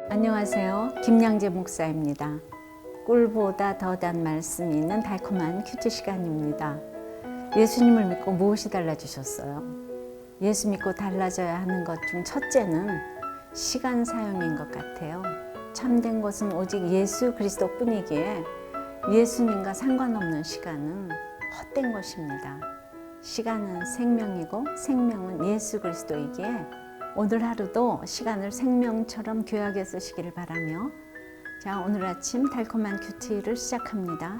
안녕하세요. 김양재 목사입니다. 꿀보다 더 단 말씀이 있는 달콤한 큐티 시간입니다. 예수님을 믿고 무엇이 달라지셨어요? 예수 믿고 달라져야 하는 것 중 첫째는 시간 사용인 것 같아요. 참된 것은 오직 예수 그리스도뿐이기에 예수님과 상관없는 시간은 헛된 것입니다. 시간은 생명이고 생명은 예수 그리스도이기에 오늘 하루도 시간을 생명처럼 귀하게 쓰시기를 바라며 자, 오늘 아침 달콤한 큐티를 시작합니다.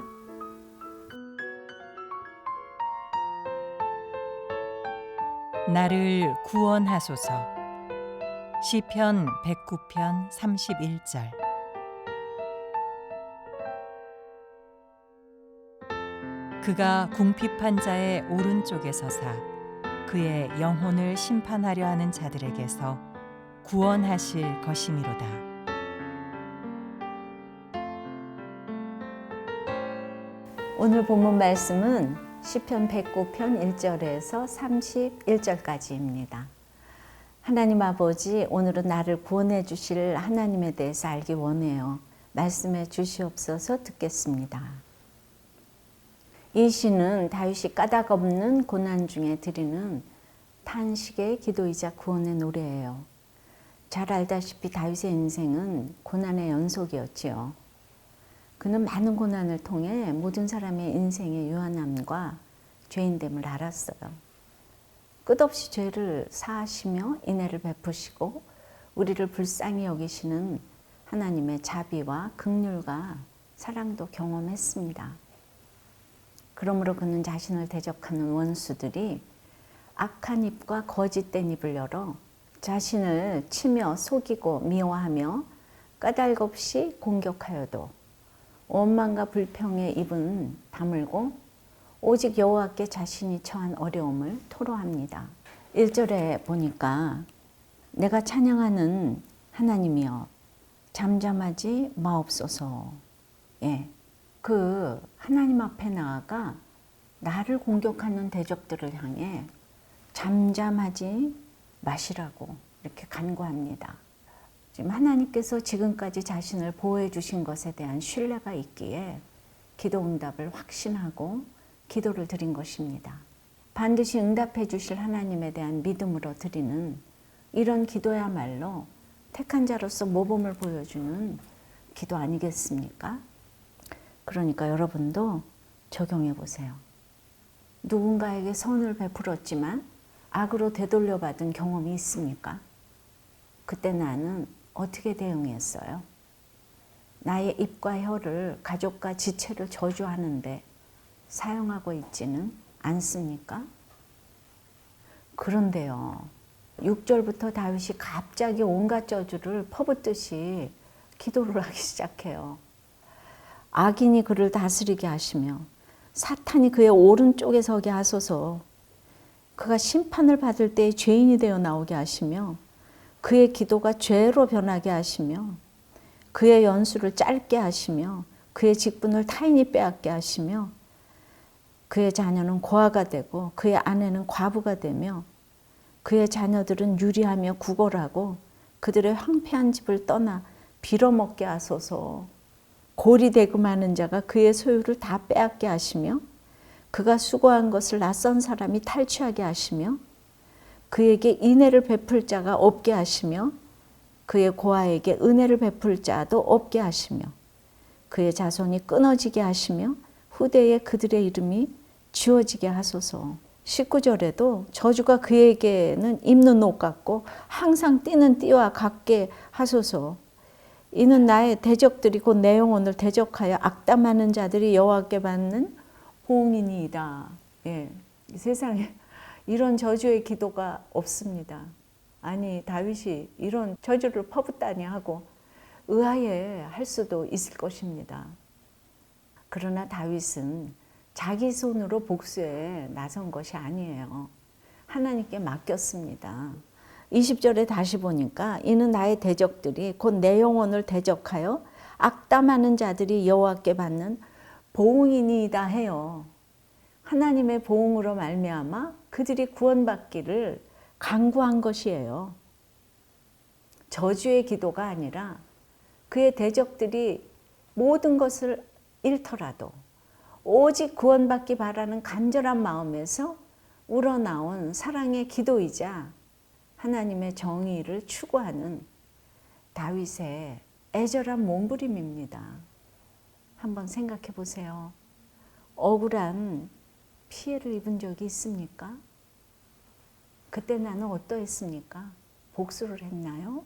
나를 구원하소서. 시편 109편 31절. 그가 궁핍한 자의 오른쪽에 서사 그의 영혼을 심판하려 하는 자들에게서 구원하실 것이미로다. 오늘 본문 말씀은 시편 109편 1절에서 31절까지입니다. 하나님 아버지, 오늘은 나를 구원해 주실 하나님에 대해서 알기 원해요. 말씀해 주시옵소서. 듣겠습니다. 이 시는 다윗이 까닭없는 고난 중에 드리는 탄식의 기도이자 구원의 노래예요. 잘 알다시피 다윗의 인생은 고난의 연속이었지요. 그는 많은 고난을 통해 모든 사람의 인생의 유한함과 죄인됨을 알았어요. 끝없이 죄를 사하시며 인애를 베푸시고 우리를 불쌍히 여기시는 하나님의 자비와 긍휼과 사랑도 경험했습니다. 그러므로 그는 자신을 대적하는 원수들이 악한 입과 거짓된 입을 열어 자신을 치며 속이고 미워하며 까닭없이 공격하여도 원망과 불평의 입은 다물고 오직 여호와께 자신이 처한 어려움을 토로합니다. 1절에 보니까 내가 찬양하는 하나님이여 잠잠하지 마옵소서. 그 하나님 앞에 나아가 나를 공격하는 대적들을 향해 잠잠하지 마시라고 이렇게 간구합니다. 지금 하나님께서 지금까지 자신을 보호해 주신 것에 대한 신뢰가 있기에 기도 응답을 확신하고 기도를 드린 것입니다. 반드시 응답해 주실 하나님에 대한 믿음으로 드리는 이런 기도야말로 택한 자로서 모범을 보여주는 기도 아니겠습니까? 그러니까 여러분도 적용해 보세요. 누군가에게 선을 베풀었지만 악으로 되돌려받은 경험이 있습니까? 그때 나는 어떻게 대응했어요? 나의 입과 혀를 가족과 지체를 저주하는데 사용하고 있지는 않습니까? 그런데요, 6절부터 다윗이 갑자기 온갖 저주를 퍼붓듯이 기도를 하기 시작해요. 악인이 그를 다스리게 하시며 사탄이 그의 오른쪽에 서게 하소서. 그가 심판을 받을 때에 죄인이 되어 나오게 하시며 그의 기도가 죄로 변하게 하시며 그의 연수를 짧게 하시며 그의 직분을 타인이 빼앗게 하시며 그의 자녀는 고아가 되고 그의 아내는 과부가 되며 그의 자녀들은 유리하며 구걸하고 그들의 황폐한 집을 떠나 빌어먹게 하소서. 골이 대금하는 자가 그의 소유를 다 빼앗게 하시며 그가 수고한 것을 낯선 사람이 탈취하게 하시며 그에게 인애를 베풀 자가 없게 하시며 그의 고아에게 은혜를 베풀 자도 없게 하시며 그의 자손이 끊어지게 하시며 후대에 그들의 이름이 지워지게 하소서. 19절에도 저주가 그에게는 입는 옷 같고 항상 뛰는 띠와 같게 하소서. 이는 나의 대적들이 곧 내 영혼을 대적하여 악담하는 자들이 여호와께 받는 보응이니이다. 이 세상에 이런 저주의 기도가 없습니다. 아니, 다윗이 이런 저주를 퍼붓다니 하고 의아해 할 수도 있을 것입니다. 그러나 다윗은 자기 손으로 복수에 나선 것이 아니에요. 하나님께 맡겼습니다. 20절에 다시 보니까 이는 나의 대적들이 곧 내 영혼을 대적하여 악담하는 자들이 여호와께 받는 보응이니이다 해요. 하나님의 보응으로 말미암아 그들이 구원받기를 간구한 것이에요. 저주의 기도가 아니라 그의 대적들이 모든 것을 잃더라도 오직 구원받기 바라는 간절한 마음에서 우러나온 사랑의 기도이자 하나님의 정의를 추구하는 다윗의 애절한 몸부림입니다. 한번 생각해 보세요. 억울한 피해를 입은 적이 있습니까? 그때 나는 어떠했습니까? 복수를 했나요?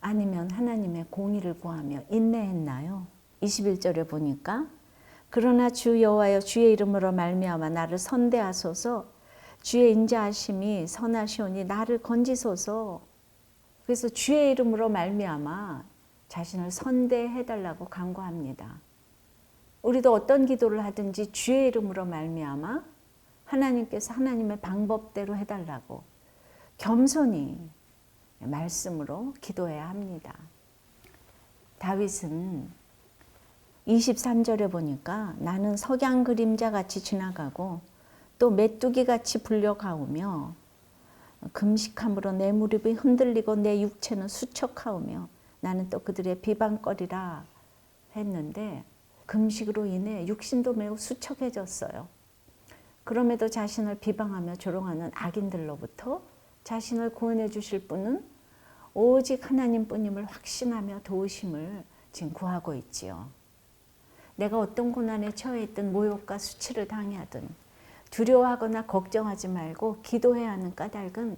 아니면 하나님의 공의를 구하며 인내했나요? 21절에 보니까 그러나 주 여호와여 주의 이름으로 말미암아 나를 선대하소서 주의 인자하심이 선하시오니 나를 건지소서. 그래서 주의 이름으로 말미암아 자신을 선대해달라고 간구합니다. 우리도 어떤 기도를 하든지 주의 이름으로 말미암아 하나님께서 하나님의 방법대로 해달라고 겸손히 말씀으로 기도해야 합니다. 다윗은 23절에 보니까 나는 석양 그림자같이 지나가고 또 메뚜기같이 불려가오며 금식함으로 내 무릎이 흔들리고 내 육체는 수척하오며 나는 또 그들의 비방거리라 했는데 금식으로 인해 육신도 매우 수척해졌어요. 그럼에도 자신을 비방하며 조롱하는 악인들로부터 자신을 구원해 주실 분은 오직 하나님뿐임을 확신하며 도우심을 지금 구하고 있지요. 내가 어떤 고난에 처해 있든 모욕과 수치를 당하든 두려워하거나 걱정하지 말고 기도해야 하는 까닭은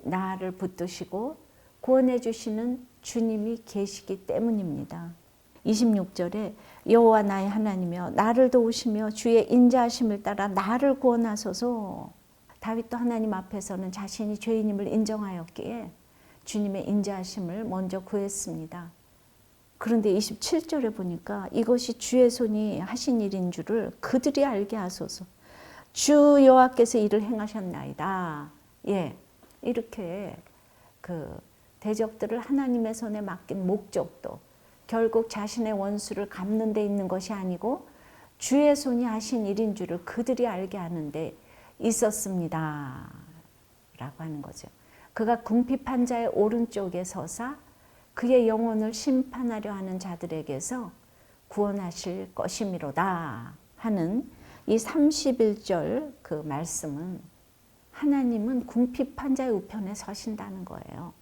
나를 붙드시고 구원해 주시는 주님이 계시기 때문입니다. 26절에 여호와 나의 하나님이여 나를 도우시며 주의 인자하심을 따라 나를 구원하소서. 다윗도 하나님 앞에서는 자신이 죄인임을 인정하였기에 주님의 인자하심을 먼저 구했습니다. 그런데 27절에 보니까 이것이 주의 손이 하신 일인 줄을 그들이 알게 하소서. 주 여호와께서 이를 행하셨나이다. 예, 이렇게 그 대적들을 하나님의 손에 맡긴 목적도 결국 자신의 원수를 갚는 데 있는 것이 아니고 주의 손이 하신 일인 줄을 그들이 알게 하는데 있었습니다. 라고 하는 거죠. 그가 궁핍한 자의 오른쪽에 서사 그의 영혼을 심판하려 하는 자들에게서 구원하실 것이미로다 하는 이 31절 그 말씀은 하나님은 궁핍한 자의 우편에 서신다는 거예요.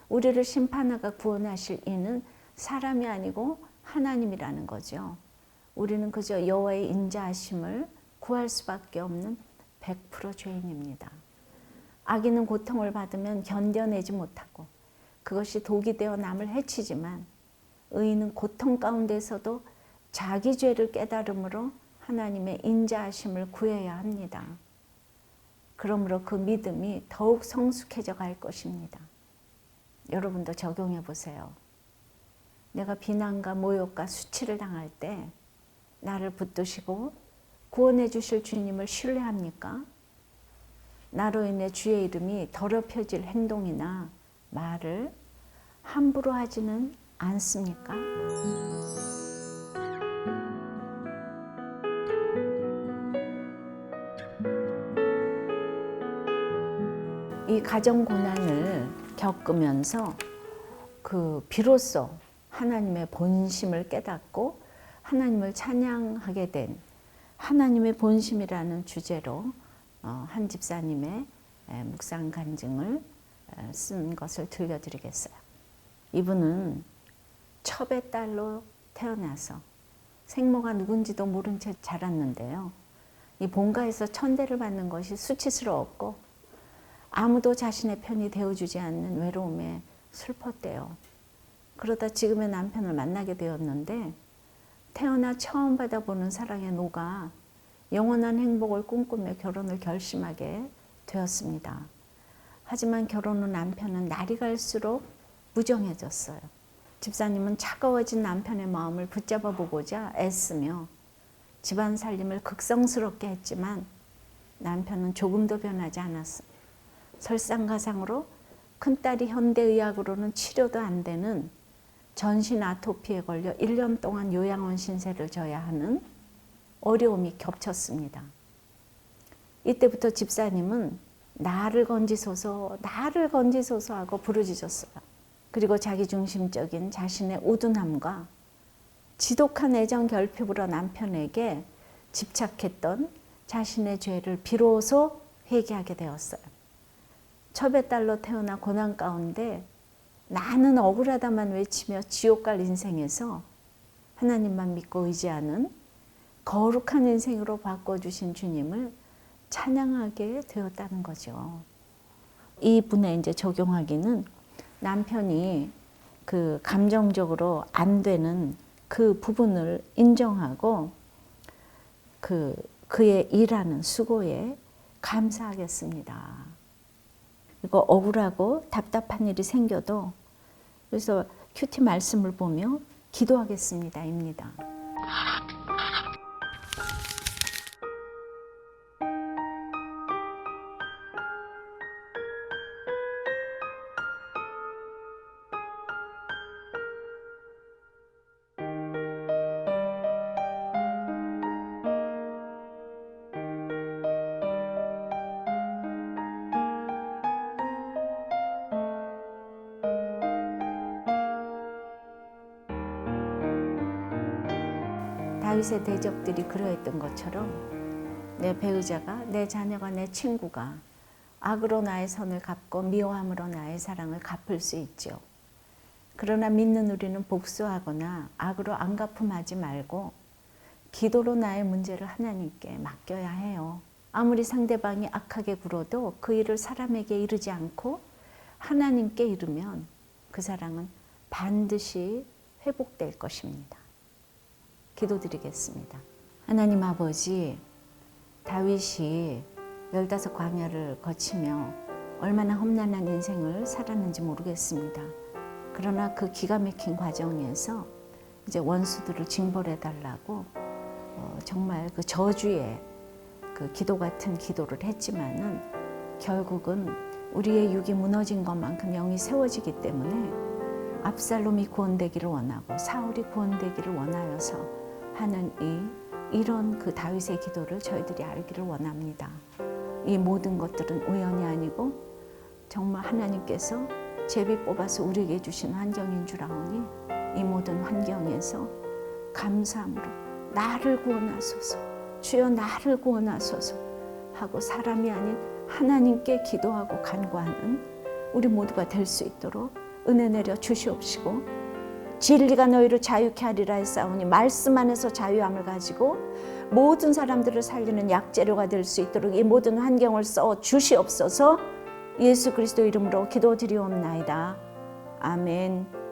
우리를 심판하고 구원하실 이는 사람이 아니고 하나님이라는 거죠. 우리는 그저 여호와의 인자하심을 구할 수밖에 없는 100% 죄인입니다. 악인은 고통을 받으면 견뎌내지 못하고 그것이 독이 되어 남을 해치지만 의인은 고통 가운데서도 자기 죄를 깨달음으로 하나님의 인자하심을 구해야 합니다. 그러므로 그 믿음이 더욱 성숙해져 갈 것입니다. 여러분도 적용해 보세요. 내가 비난과 모욕과 수치를 당할 때 나를 붙드시고 구원해 주실 주님을 신뢰합니까? 나로 인해 주의 이름이 더럽혀질 행동이나 말을 함부로 하지는 않습니까? 이 가정 고난을 겪으면서 비로소 하나님의 본심을 깨닫고 하나님을 찬양하게 된 하나님의 본심이라는 주제로 한 집사님의 묵상 간증을 쓴 것을 들려드리겠어요. 이분은 첩의 딸로 태어나서 생모가 누군지도 모른 채 자랐는데요. 이 본가에서 천대를 받는 것이 수치스러웠고 아무도 자신의 편이 되어주지 않는 외로움에 슬펐대요. 그러다 지금의 남편을 만나게 되었는데 태어나 처음 받아보는 사랑에 녹아 영원한 행복을 꿈꾸며 결혼을 결심하게 되었습니다. 하지만 결혼 후 남편은 날이 갈수록 무정해졌어요. 집사님은 차가워진 남편의 마음을 붙잡아 보고자 애쓰며 집안 살림을 극성스럽게 했지만 남편은 조금도 변하지 않았어요. 설상가상으로 큰딸이 현대의학으로는 치료도 안 되는 전신 아토피에 걸려 1년 동안 요양원 신세를 져야 하는 어려움이 겹쳤습니다. 이때부터 집사님은 나를 건지소서 나를 건지소서 하고 부르짖었어요. 그리고 자기중심적인 자신의 우둔함과 지독한 애정 결핍으로 남편에게 집착했던 자신의 죄를 비로소 회개하게 되었어요. 첩의 딸로 태어나 고난 가운데 나는 억울하다만 외치며 지옥 갈 인생에서 하나님만 믿고 의지하는 거룩한 인생으로 바꿔주신 주님을 찬양하게 되었다는 거죠. 이 분에 이제 적용하기는 남편이 그 감정적으로 안 되는 그 부분을 인정하고 그의 일하는 수고에 감사하겠습니다. 그리고 억울하고 답답한 일이 생겨도 그래서 큐티 말씀을 보며 기도하겠습니다입니다. 다윗의 대적들이 그러했던 것처럼 내 배우자가, 내 자녀가, 내 친구가 악으로 나의 선을 갚고 미워함으로 나의 사랑을 갚을 수 있죠. 그러나 믿는 우리는 복수하거나 악으로 안갚음하지 말고 기도로 나의 문제를 하나님께 맡겨야 해요. 아무리 상대방이 악하게 굴어도 그 일을 사람에게 이르지 않고 하나님께 이르면 그 사랑은 반드시 회복될 것입니다. 기도드리겠습니다. 하나님 아버지, 다윗이 15광야를 거치며 얼마나 험난한 인생을 살았는지 모르겠습니다. 그러나 그 기가 막힌 과정에서 이제 원수들을 징벌해 달라고 정말 그 저주의 그 기도 같은 기도를 했지만은 결국은 우리의 육이 무너진 것만큼 영이 세워지기 때문에 압살롬이 구원되기를 원하고 사울이 구원되기를 원하여서 하는 이런 그 다윗의 기도를 저희들이 알기를 원합니다. 이 모든 것들은 우연이 아니고 정말 하나님께서 제비 뽑아서 우리에게 주신 환경인 줄 아오니 이 모든 환경에서 감사함으로 나를 구원하소서, 주여 나를 구원하소서 하고 사람이 아닌 하나님께 기도하고 간구하는 우리 모두가 될 수 있도록 은혜 내려 주시옵시고, 진리가 너희를 자유케 하리라 했사오니 말씀 안에서 자유함을 가지고 모든 사람들을 살리는 약재료가 될 수 있도록 이 모든 환경을 써 주시옵소서. 예수 그리스도 이름으로 기도드리옵나이다. 아멘.